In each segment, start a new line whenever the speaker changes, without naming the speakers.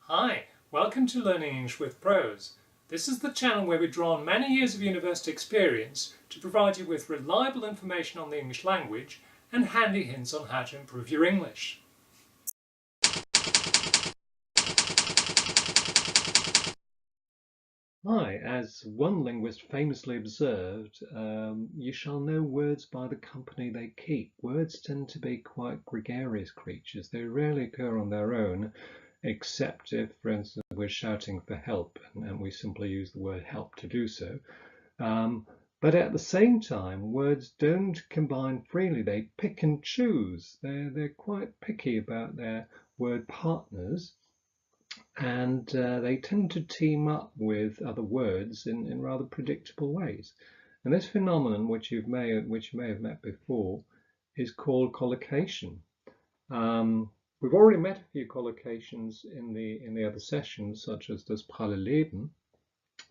Hi, welcome to Learning English with Prose. This is the channel where we draw on many years of university experience to provide you with reliable information on the English language and handy hints on how to improve your English.
Hi, as one linguist famously observed, you shall know words by the company they keep. Words tend to be quite gregarious creatures. They rarely occur on their own, except if, for instance, we're shouting for help and we simply use the word help to do so. But at the same time, words don't combine freely. They pick and choose. They're quite picky about their word partners. And they tend to team up with other words in rather predictable ways. And this phenomenon, which you may have met before, is called collocation. We've already met a few collocations in the other sessions, such as das pralle Leben,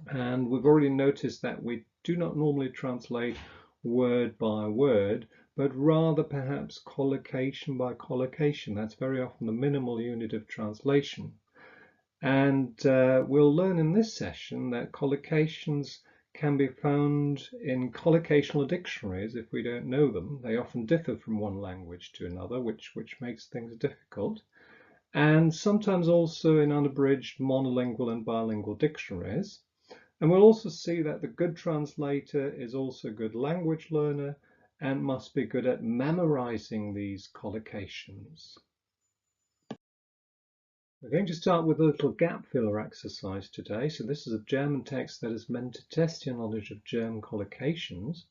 and we've already noticed that we do not normally translate word by word, but rather perhaps collocation by collocation. That's very often the minimal unit of translation. And we'll learn in this session that collocations can be found in collocational dictionaries if we don't know them. They often differ from one language to another, which makes things difficult. And sometimes also in unabridged monolingual and bilingual dictionaries. And we'll also see that the good translator is also a good language learner and must be good at memorizing these collocations. We're going to start with a little gap filler exercise today. So this is a German text that is meant to test your knowledge of German collocations.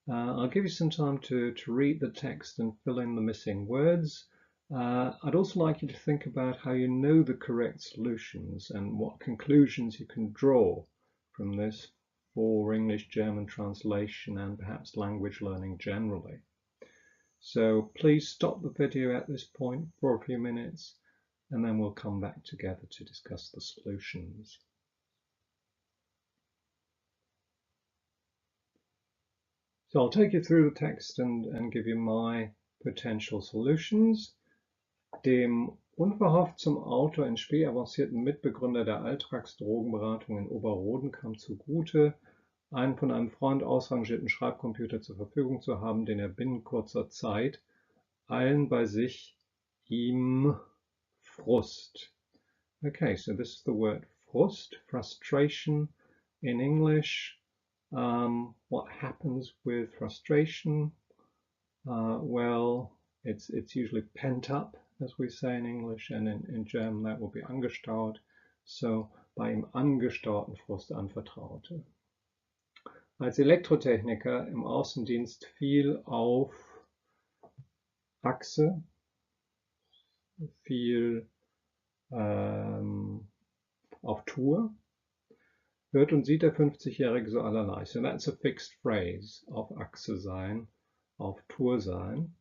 I'll give you some time to read the text and fill in the missing words. I'd also like you to think about how you know the correct solutions and what conclusions you can draw from this for English-German translation and perhaps language learning generally. So please stop the video at this point for a few minutes, and then we'll come back together to discuss the solutions. So I'll take you through the text and give you my potential solutions. Dem unverhofft zum Autor in Spee avancierten Mitbegründer der Alltagsdrogenberatung in Oberroden kam zugute, einen von einem Freund ausrangierten Schreibcomputer zur Verfügung zu haben, den er binnen kurzer Zeit allen bei sich ihm Frust. Okay, so this is the word Frust, frustration in English. What happens with frustration? Well, it's usually pent up, as we say in English, and in German that will be angestaut. So bei ihm angestauten Frust anvertraute. Als Elektrotechniker im Außendienst viel auf Achse, viel auf Tour, hört und sieht der 50-Jährige so allerlei. So that's a fixed phrase, auf Achse sein, auf Tour sein.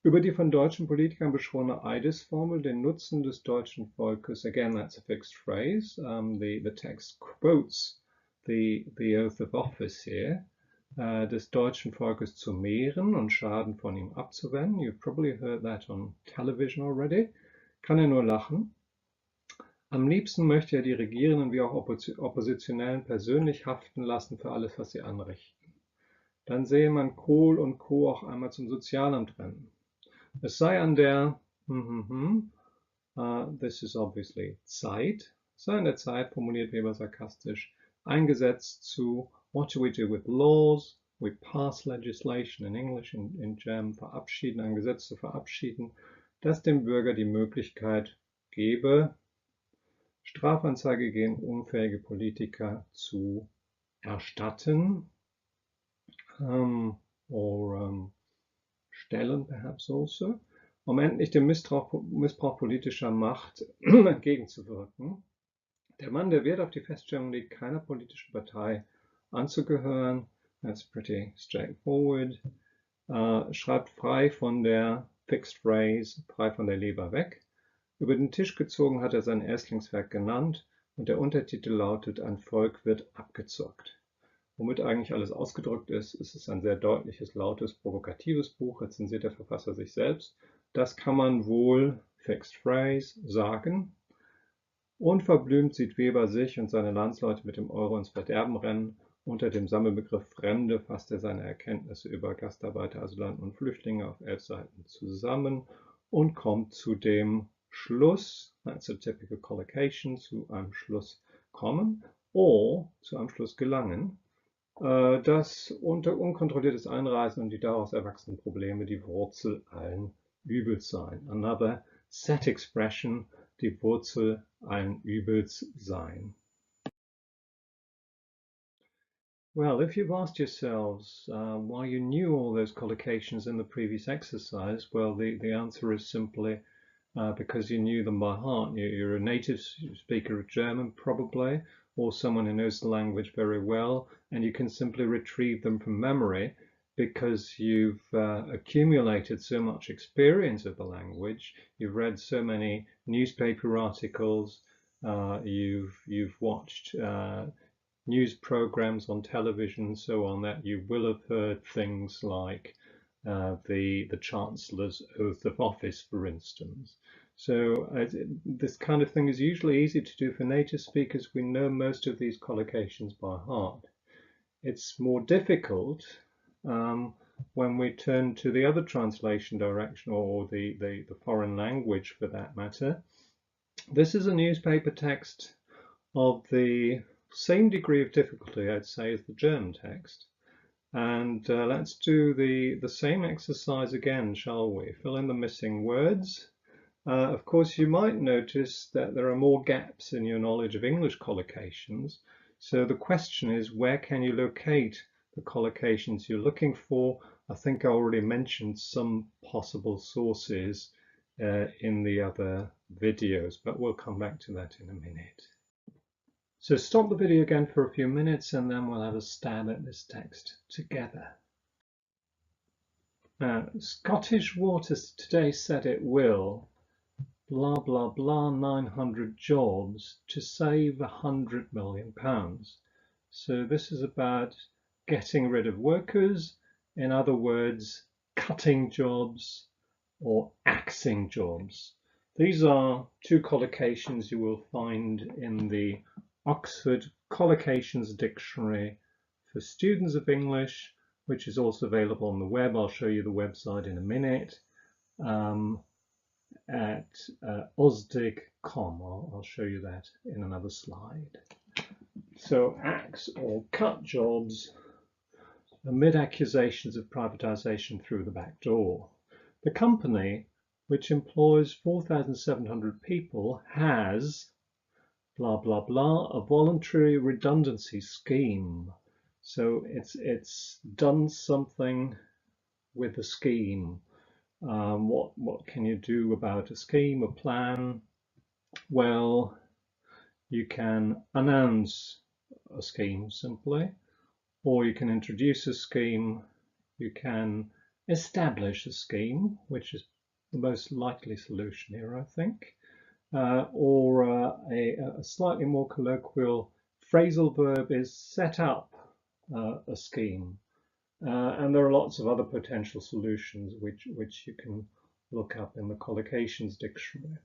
Über die von deutschen Politikern beschworene Eidesformel, den Nutzen des deutschen Volkes, again that's a fixed phrase. The text quotes the oath of office here, des deutschen Volkes zu mehren und Schaden von ihm abzuwenden. You've probably heard that on television already. Kann er nur lachen. Am liebsten möchte er die Regierenden wie auch Oppositionellen persönlich haften lassen für alles, was sie anrichten. Dann sehe man Kohl und Co. auch einmal zum Sozialamt rennen. Es sei an der, this is obviously Zeit, sei an der Zeit, formuliert Weber sarkastisch, eingesetzt zu what do we do with laws? We pass legislation in English, in German verabschieden, ein Gesetz zu verabschieden, das dem Bürger die Möglichkeit gebe, Strafanzeige gegen unfähige Politiker zu erstatten, or stellen perhaps also, um endlich dem Missbrauch politischer Macht entgegenzuwirken. Der Mann, der Wert auf die Feststellung legt, keiner politischen Partei anzugehören, that's pretty straightforward, schreibt frei von der fixed phrase, frei von der Leber weg. Über den Tisch gezogen hat er sein Erstlingswerk genannt und der Untertitel lautet Ein Volk wird abgezockt. Womit eigentlich alles ausgedrückt ist, ist es ein sehr deutliches, lautes, provokatives Buch, rezensiert der Verfasser sich selbst. Das kann man wohl, fixed phrase, sagen. Unverblümt sieht Weber sich und seine Landsleute mit dem Euro ins Verderben rennen. Unter dem Sammelbegriff Fremde fasst er seine Erkenntnisse über Gastarbeiter, Asylanten und Flüchtlinge auf 11 Seiten zusammen und kommt zu dem Schluss, that's a typical collocation, zu einem Schluss kommen oder zu einem Schluss gelangen, dass unter unkontrolliertes Einreisen und die daraus erwachsenen Probleme die Wurzel allen Übels seien. Another set expression, die Wurzel allen Übels sein. Well, if you've asked yourselves why you knew all those collocations in the previous exercise, well, the answer is simply because you knew them by heart. You're a native speaker of German, probably, or someone who knows the language very well, and you can simply retrieve them from memory because you've accumulated so much experience of the language. You've read so many newspaper articles, you've watched news programs on television and so on, that you will have heard things like the Chancellor's oath of office, for instance. So this kind of thing is usually easy to do for native speakers. We know most of these collocations by heart. It's more difficult when we turn to the other translation direction, or the foreign language for that matter. This is a newspaper text of the same degree of difficulty, I'd say, as the German text. And let's do the same exercise again, shall we? Fill in the missing words. Of course, you might notice that there are more gaps in your knowledge of English collocations. So the question is, where can you locate the collocations you're looking for? I think I already mentioned some possible sources in the other videos, but we'll come back to that in a minute. So stop the video again for a few minutes and then we'll have a stab at this text together. Now, Scottish Water today said it will, blah, blah, blah, 900 jobs to save £100 million. So this is about getting rid of workers, in other words, cutting jobs or axing jobs. These are two collocations you will find in the Oxford Collocations Dictionary for Students of English, which is also available on the web. I'll show you the website in a minute, at osdig.com. I'll show you that in another slide. So axe or cut jobs amid accusations of privatisation through the back door. The company, which employs 4,700 people, has blah, blah, blah, a voluntary redundancy scheme. So it's done something with the scheme. What can you do about a scheme, a plan? Well, you can announce a scheme simply, or you can introduce a scheme. You can establish a scheme, which is the most likely solution here, I think. Or a slightly more colloquial phrasal verb is set up a scheme. And there are lots of other potential solutions which you can look up in the Collocations Dictionary.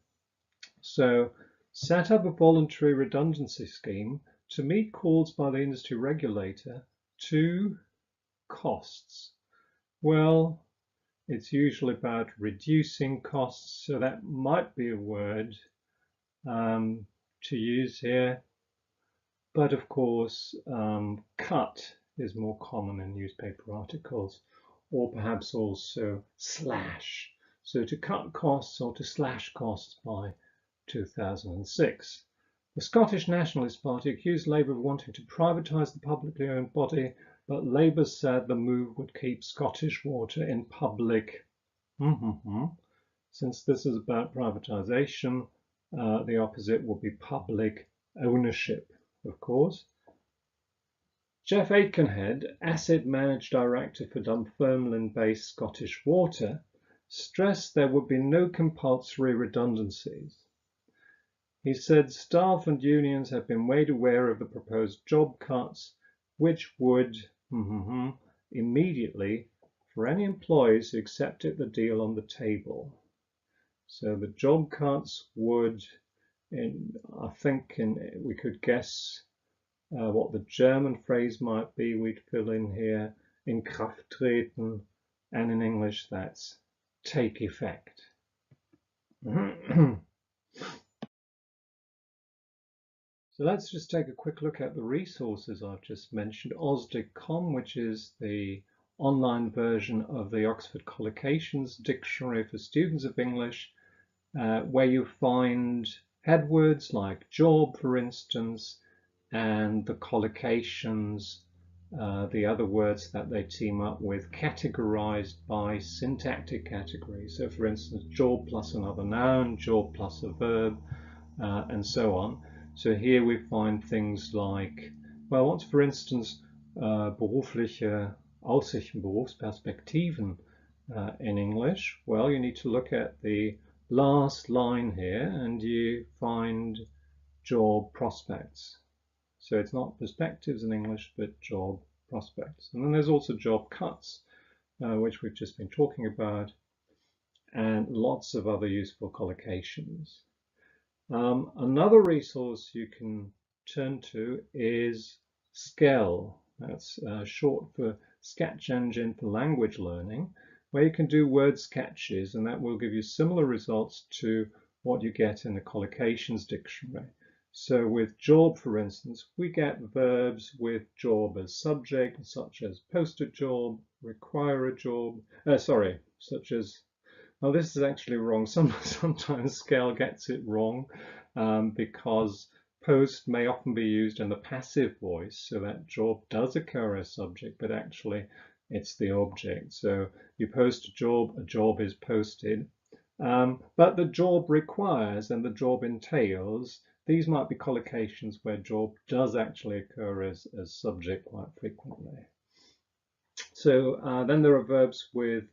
So set up a voluntary redundancy scheme to meet calls by the industry regulator to costs. Well, it's usually about reducing costs, so that might be a word to use here, but of course cut is more common in newspaper articles, or perhaps also slash, so to cut costs or to slash costs by 2006. The Scottish Nationalist Party accused Labour of wanting to privatise the publicly owned body, but Labour said the move would keep Scottish Water in public. Since this is about privatisation, the opposite will be public ownership, of course. Jeff Aikenhead, Asset Managed Director for Dunfermline-based Scottish Water, stressed there would be no compulsory redundancies. He said staff and unions have been made aware of the proposed job cuts, which would immediately, for any employees who accepted the deal on the table. So the job cuts would I think we could guess what the German phrase might be. We'd fill in here in Kraft treten, and in English that's take effect. So let's just take a quick look at the resources I've just mentioned. Oz.com, which is the online version of the Oxford Collocations Dictionary for Students of English, where you find headwords like job, for instance, and the collocations, the other words that they team up with, categorized by syntactic category. So for instance, job plus another noun, job plus a verb, and so on. So here we find things like, well, what's for instance berufliche Aussichten, Berufsperspektiven in English? Well, you need to look at the last line here and you find job prospects. So it's not perspectives in English, but job prospects. And then there's also job cuts, which we've just been talking about, and lots of other useful collocations. Another resource you can turn to is Skell. That's short for Sketch Engine for Language Learning, where you can do word sketches, and that will give you similar results to what you get in the Collocations Dictionary. So with job, for instance, we get verbs with job as subject, such as post a job, require a job, such as, well, this is actually wrong. Sometimes Skell gets it wrong because post may often be used in the passive voice, so that job does occur as subject, but actually it's the object. So you post a job is posted. But the job requires and the job entails, these might be collocations where job does actually occur as subject quite frequently. So then there are verbs with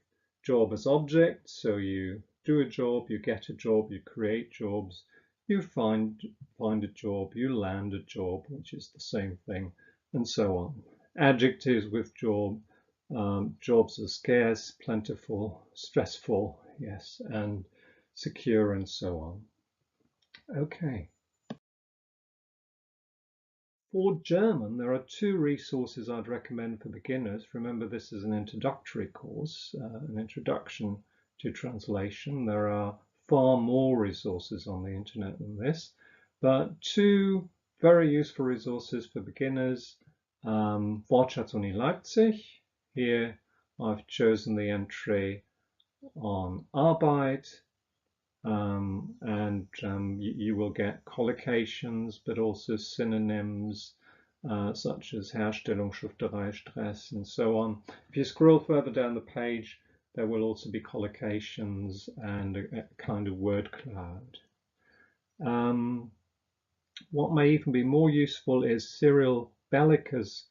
job as object. So you do a job, you get a job, you create jobs, you find a job, you land a job, which is the same thing, and so on. Adjectives with job, jobs are scarce, plentiful, stressful, yes, and secure, and so on. Okay. For German, there are two resources I'd recommend for beginners. Remember, this is an introductory course, an introduction to translation. There are far more resources on the internet than this, but two very useful resources for beginners. Wortschatz-Uni Leipzig. Here I've chosen the entry on Arbeit, you will get collocations, but also synonyms such as Herstellung, Schufterei, Stress, and so on. If you scroll further down the page, there will also be collocations and a kind of word cloud. What may even be more useful is Cyril Belliker's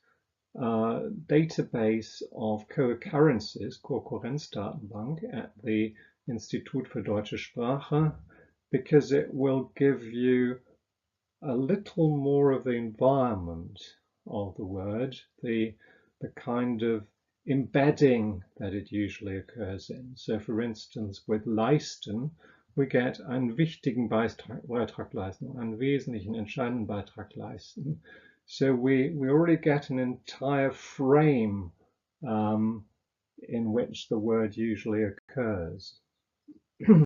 database of co-occurrences, Konkurrenzdatenbank, at the Institut für Deutsche Sprache, because it will give you a little more of the environment of the word, the kind of embedding that it usually occurs in. So for instance, with leisten, we get einen wichtigen Beitrag leisten, einen wesentlichen, entscheidenden Beitrag leisten. So we already get an entire frame in which the word usually occurs. So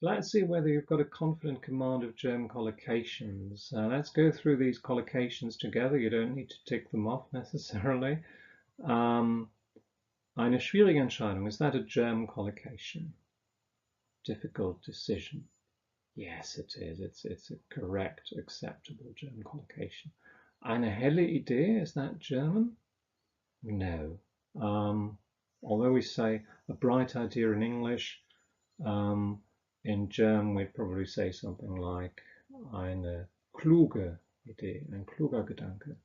let's see whether you've got a confident command of German collocations. Let's go through these collocations together. You don't need to tick them off necessarily. Eine schwierige Entscheidung, is that a German collocation? Difficult decision. Yes, it is. It's a correct, acceptable German collocation. Eine helle Idee, is that German? No. Although we say a bright idea in English, in German we'd probably say something like eine kluge Idee, ein kluger Gedanke.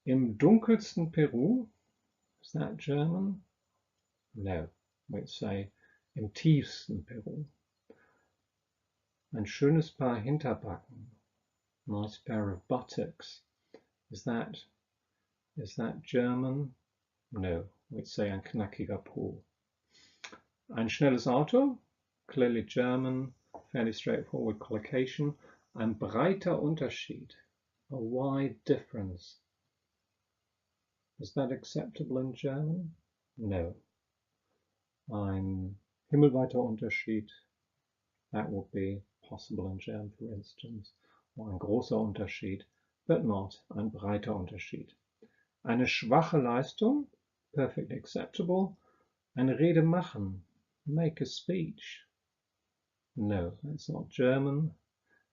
Im dunkelsten Peru, is that German? No. We'd say im tiefsten Peru. Ein schönes Paar Hinterbacken, nice pair of buttocks. Is that German? No, we'd say ein knackiger Po. Ein schnelles Auto, clearly German. fairly straightforward collocation. Ein breiter Unterschied, a wide difference. Is that acceptable in German? No. Ein himmelweiter Unterschied, that would be possible in German, for instance, or ein großer Unterschied, but not ein breiter Unterschied. Eine schwache Leistung, perfectly acceptable. Eine Rede machen, make a speech. No, that's not German.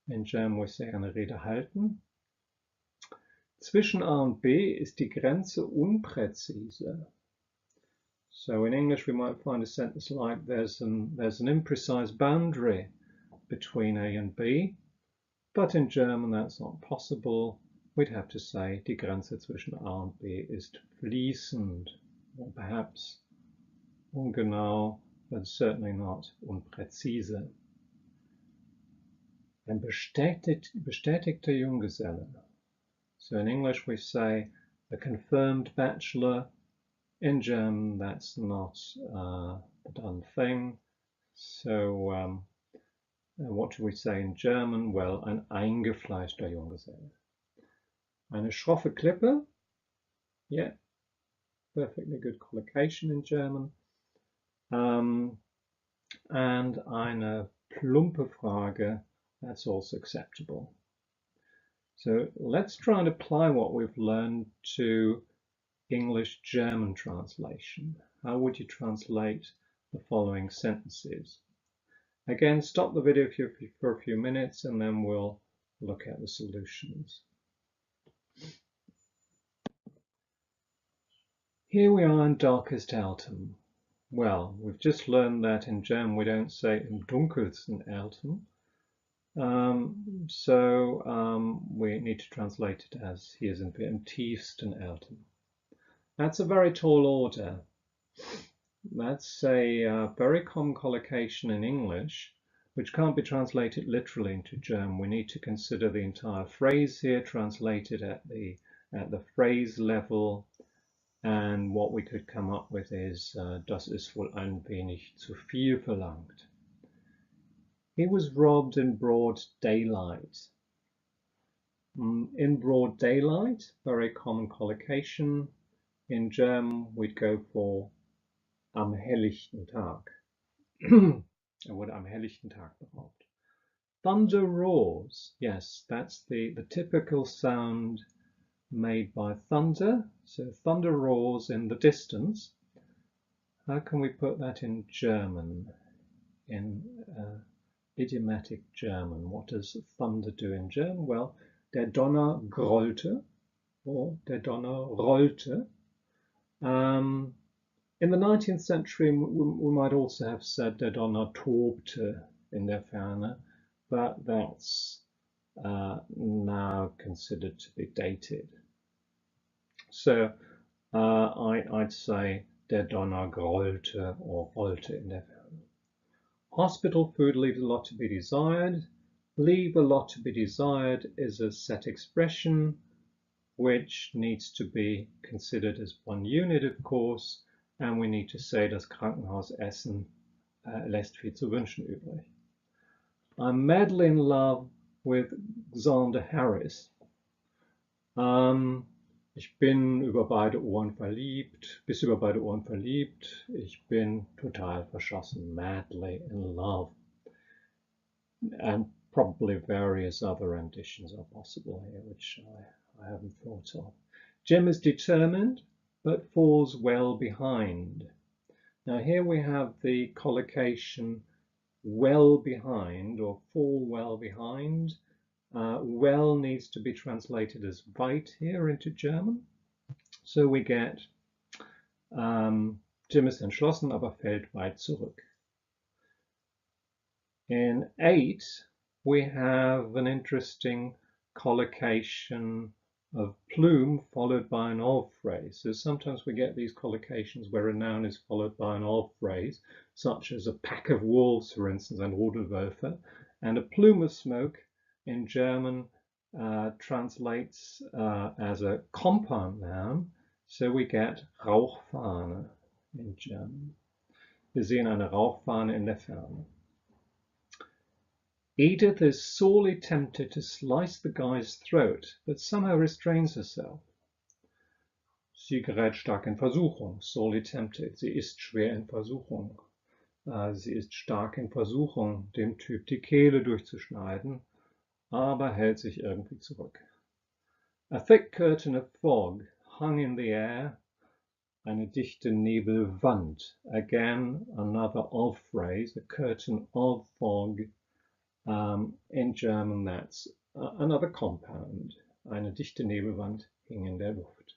In German we say eine Rede halten. Zwischen A und B ist die Grenze unpräzise. So in English we might find a sentence like there's an imprecise boundary between A and B, but in German that's not possible. We'd have to say die Grenze zwischen A und B ist fließend, or perhaps ungenau, but certainly not unpräzise. Ein bestätigter Junggeselle. So in English we say a confirmed bachelor. In German that's not the done thing. So what do we say in German? Well, ein eingefleischter Junggeselle. Eine schroffe Klippe. Yeah, perfectly good collocation in German. And eine plumpe Frage, that's also acceptable. So let's try and apply what we've learned to English-German translation. How would you translate the following sentences? Again, stop the video for a few minutes and then we'll look at the solutions. Here we are in darkest autumn. Well, we've just learned that in German we don't say im dunkelsten autumn. We need to translate it as hier sind wir im tiefsten autumn. That's a very tall order. That's a very common collocation in English, which can't be translated literally into German. We need to consider the entire phrase here, translated at the phrase level, and what we could come up with is das ist wohl ein wenig zu viel verlangt. He was robbed in broad daylight. In broad daylight, very common collocation. In German, we'd go for am helllichten Tag. Er wurde am helllichten Tag beraubt. Thunder roars. Yes, that's the typical sound made by thunder. So thunder roars in the distance. How can we put that in German? In idiomatic German. What does thunder do in German? Well, der Donner grollte, or der Donner rollte. In the 19th century, we might also have said der Donner tobte in der Ferne, but that's now considered to be dated. So I'd say der Donner grollte or rollte in der Ferne. Hospital food leaves a lot to be desired. Leave a lot to be desired is a set expression which needs to be considered as one unit, of course, and we need to say das Krankenhausessen lässt viel zu wünschen übrig. I'm madly in love with Xander Harris. Ich bin über beide Ohren verliebt, bis über beide Ohren verliebt. Ich bin total verschossen, madly in love. And probably various other renditions are possible here, which I haven't thought of. Jim is determined, but falls well behind. Now here we have the collocation well behind or fall well behind. Well needs to be translated as weit here into German. So we get Jim ist entschlossen, aber fällt weit zurück. In 8, we have an interesting collocation of plume followed by an of phrase. So sometimes we get these collocations where a noun is followed by an of phrase, such as a pack of wolves, for instance, and Rudelwölfe, and a plume of smoke in German translates as a compound noun, so we get Rauchfahne in German. Wir sehen eine Rauchfahne in der Ferne. Edith is sorely tempted to slice the guy's throat, but somehow restrains herself. Sie gerät stark in Versuchung, sorely tempted. Sie ist schwer in Versuchung. Sie ist stark in Versuchung, dem Typ die Kehle durchzuschneiden, aber hält sich irgendwie zurück. A thick curtain of fog hung in the air. Eine dichte Nebelwand. Again, another of phrase, a curtain of fog. In German, that's another compound. Eine dichte Nebelwand hing in der Luft.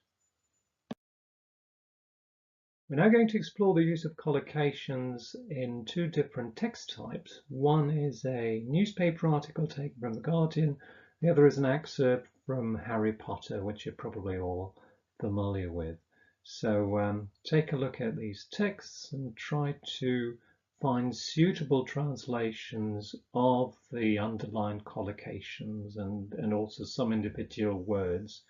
We're now going to explore the use of collocations in two different text types. One is a newspaper article taken from The Guardian. The other is an excerpt from Harry Potter, which you're probably all familiar with. So take a look at these texts and try to find suitable translations of the underlined collocations and also some individual words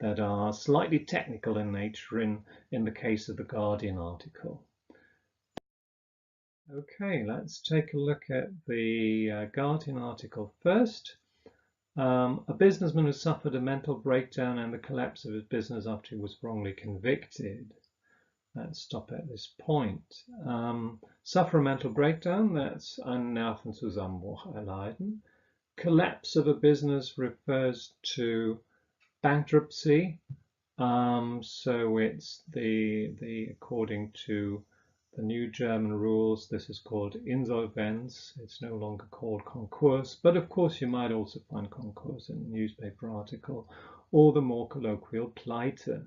that are slightly technical in nature in the case of the Guardian article. Okay, let's take a look at the Guardian article first. A businessman who suffered a mental breakdown and the collapse of his business after he was wrongly convicted. Let's stop at this point. Suffer a mental breakdown, that's einen Nervenzusammenbruch erleiden. Collapse of a business refers to bankruptcy. So it's the according to the new German rules, this is called Insolvenz. It's no longer called Konkurs, but of course you might also find Konkurs in a newspaper article, or the more colloquial Pleite,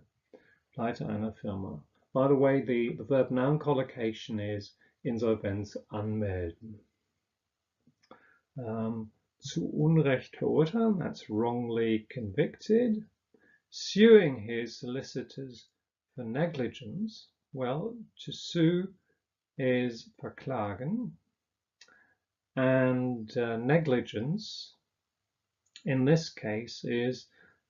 Pleite einer Firma. By the way, the verb noun collocation is Insolvenz anmelden. Zu Unrecht verurteilen, that's wrongly convicted. Suing his solicitors for negligence, well, to sue is verklagen, and negligence in this case is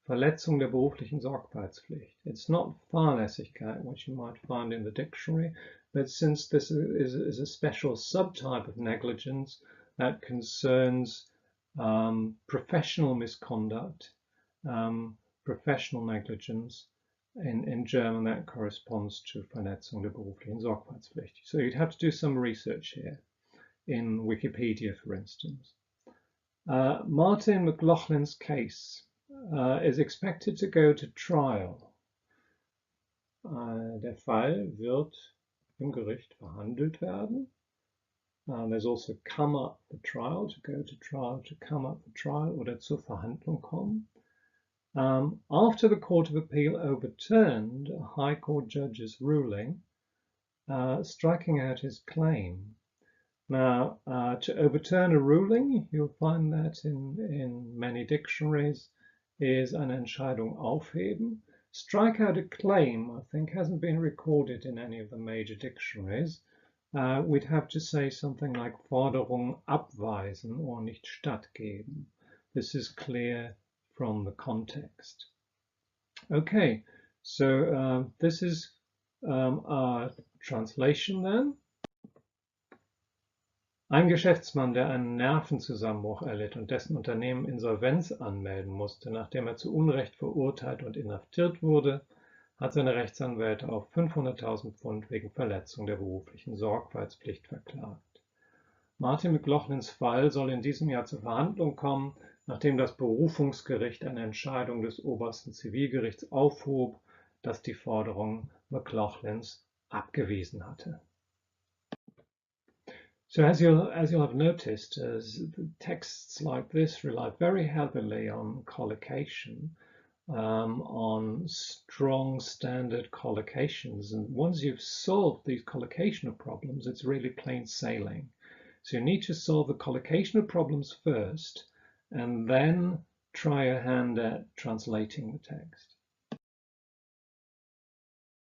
Verletzung der beruflichen Sorgfaltspflicht. It's not Fahrlässigkeit, which you might find in the dictionary, but since this is a special subtype of negligence that concerns professional misconduct, professional negligence, in German that corresponds to Verletzung der beruflichen Sorgfaltspflicht. So you'd have to do some research here in Wikipedia, for instance. Martin McLaughlin's case is expected to go to trial. Der Fall wird im Gericht verhandelt werden. There's also come up for trial, to go to trial, to come up for trial, oder zur Verhandlung kommen. After the Court of Appeal overturned a High Court judge's ruling, striking out his claim. Now, to overturn a ruling, you'll find that in many dictionaries, is eine Entscheidung aufheben. Strike out a claim, I think, hasn't been recorded in any of the major dictionaries. We'd have to say something like Forderung abweisen or nicht stattgeben. This is clear from the context. Okay, so this is our translation then. Ein Geschäftsmann, der einen Nervenzusammenbruch erlitt und dessen Unternehmen Insolvenz anmelden musste, nachdem er zu Unrecht verurteilt und inhaftiert wurde, hat seine Rechtsanwälte auf 500.000 Pfund wegen Verletzung der beruflichen Sorgfaltspflicht verklagt. Martin McLaughlins Fall soll in diesem Jahr zur Verhandlung kommen, nachdem das Berufungsgericht eine Entscheidung des obersten Zivilgerichts aufhob, das die Forderung McLaughlins abgewiesen hatte. So as you'll have noticed, texts like this rely very heavily on collocation, on strong standard collocations, and once you've solved these collocational problems, it's really plain sailing. So you need to solve the collocational problems first, and then try your hand at translating the text.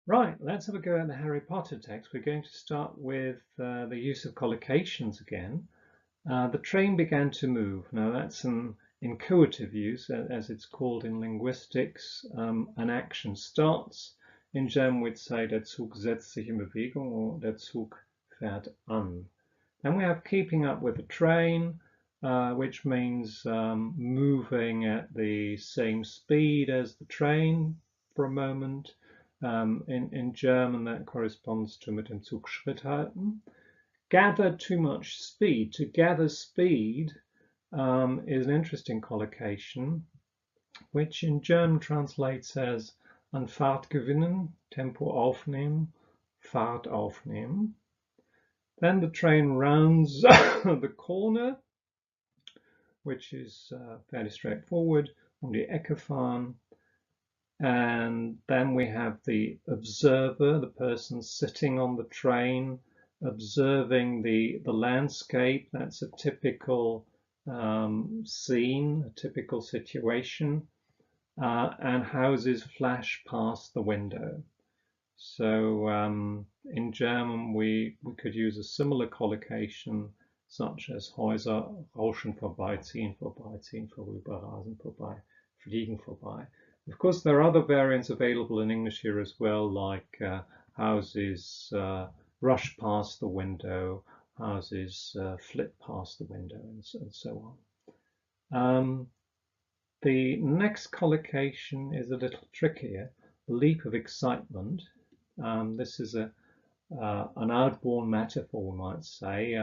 Right, let's have a go at the Harry Potter text. We're going to start with the use of collocations again. The train began to move. Now that's an inchoative use, as it's called in linguistics. An action starts. In German we'd say der Zug setzt sich in Bewegung or der Zug fährt an. Then we have keeping up with the train. which means moving at the same speed as the train for a moment. In German, that corresponds to mit dem Zug Schritt halten. Gather too much speed. To gather speed is an interesting collocation, which in German translates as an Fahrt gewinnen, Tempo aufnehmen, Fahrt aufnehmen. Then the train rounds the corner, which is fairly straightforward, um die Ecke fahren. And then we have the observer, the person sitting on the train, observing the landscape. That's a typical scene, a typical situation. And houses flash past the window. So in German, we could use a similar collocation such as Häuser rauschen vorbei, ziehen vorüber, rasen vorbei, fliegen vorbei. Of course, there are other variants available in English here as well, like houses rush past the window, houses flit past the window, and so on. The next collocation is a little trickier, leap of excitement. This is an outborn metaphor, we might say.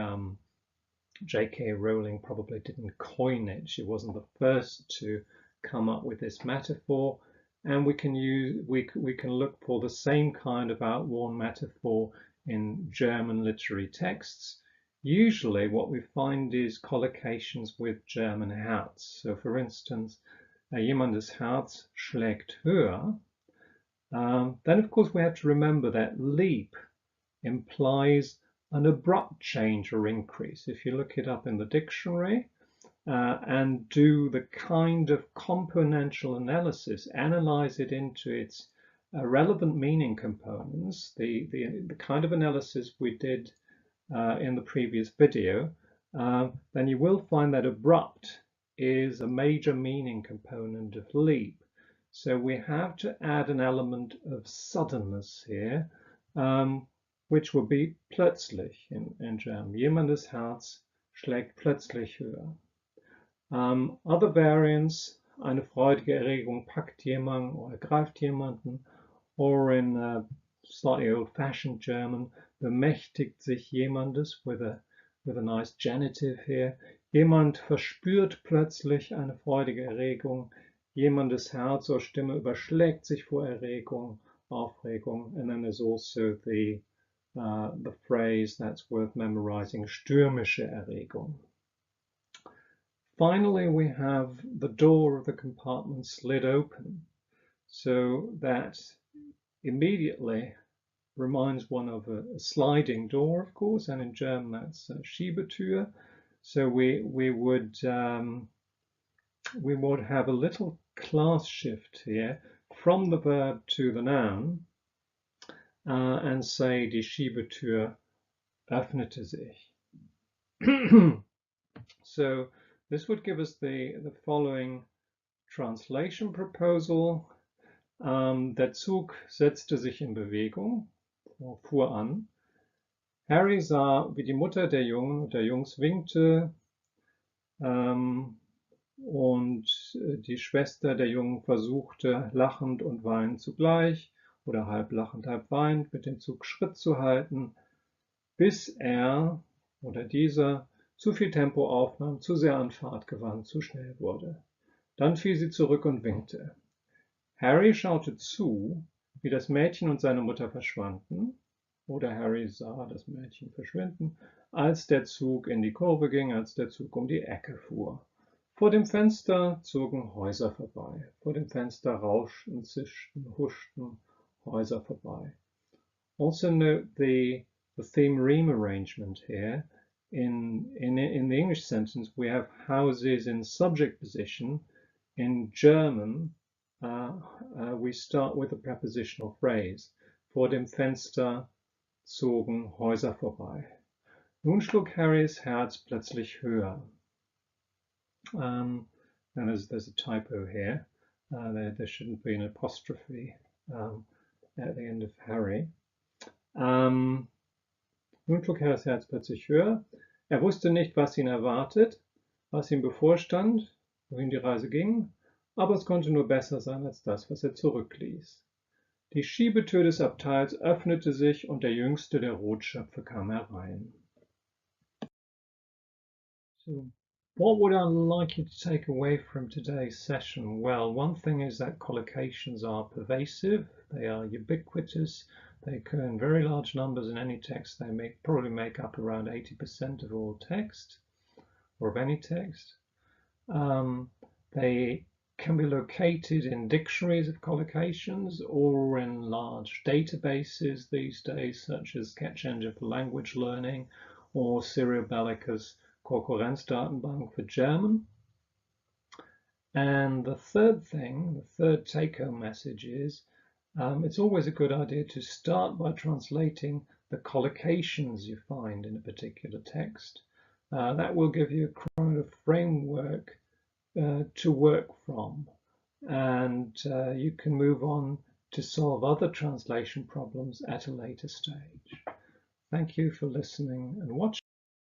J.K. Rowling probably didn't coin it. She wasn't the first to come up with this metaphor, and we can look for the same kind of outworn metaphor in German literary texts. Usually what we find is collocations with German Herz. So for instance, jemandes Herz schlägt höher. Then of course we have to remember that leap implies an abrupt change or increase. If you look it up in the dictionary and do the kind of componential analysis, analyze it into its relevant meaning components, the kind of analysis we did in the previous video, then you will find that abrupt is a major meaning component of leap. So we have to add an element of suddenness here, which would be plötzlich in German. Jemandes Herz schlägt plötzlich höher. Other variants, eine freudige Erregung packt jemanden or ergreift jemanden, or in slightly old-fashioned German, bemächtigt sich jemandes with a nice genitive here. Jemand verspürt plötzlich eine freudige Erregung. Jemandes Herz or Stimme überschlägt sich vor Erregung, Aufregung. And then there's also the phrase that's worth memorizing, stürmische Erregung. Finally, we have the door of the compartment slid open. So that immediately reminds one of a sliding door, of course, and in German that's Schiebetür. So we would have a little class shift here from the verb to the noun and say die Schiebetür öffnete sich. So this would give us the following translation proposal. Der Zug setzte sich in Bewegung, fuhr an. Harry sah, wie die Mutter der Jungen und der Jungs winkte und die Schwester der Jungen versuchte, lachend und weinend zugleich oder halb lachend, halb weinend mit dem Zug Schritt zu halten, bis er oder dieser zu viel Tempo aufnahm, zu sehr an Fahrt gewann, zu schnell wurde. Dann fiel sie zurück und winkte. Harry schaute zu, wie das Mädchen und seine Mutter verschwanden, oder Harry sah das Mädchen verschwinden, als der Zug in die Kurve ging, als der Zug um die Ecke fuhr. Vor dem Fenster zogen Häuser vorbei. Vor dem Fenster rauschten, zischten, huschten Häuser vorbei. Also note the theme rime arrangement here. In the English sentence, we have houses in subject position. In German, we start with a prepositional phrase. Vor dem Fenster zogen Häuser vorbei. Nun schlug Harrys Herz plötzlich höher. And there's a typo here. There shouldn't be an apostrophe at the end of Harry. Nun schlug Harrys Herz plötzlich höher. Er wusste nicht, was ihn erwartet, was ihm bevorstand, wohin die Reise ging, aber es konnte nur besser sein als das, was zurückließ. Die Schiebetür des Abteils öffnete sich und der jüngste der Rotschöpfe kam herein. So, what would I like you to take away from today's session? Well, one thing is that collocations are pervasive, they are ubiquitous, they occur in very large numbers in any text. They probably make up around 80% of all text, or of any text. They can be located in dictionaries of collocations or in large databases these days, such as Sketch Engine for language learning or Cerebellica's Konkurrenzdatenbank for German. And the third take-home message is it's always a good idea to start by translating the collocations you find in a particular text. That will give you a kind of framework to work from, and you can move on to solve other translation problems at a later stage. Thank you for listening and watching.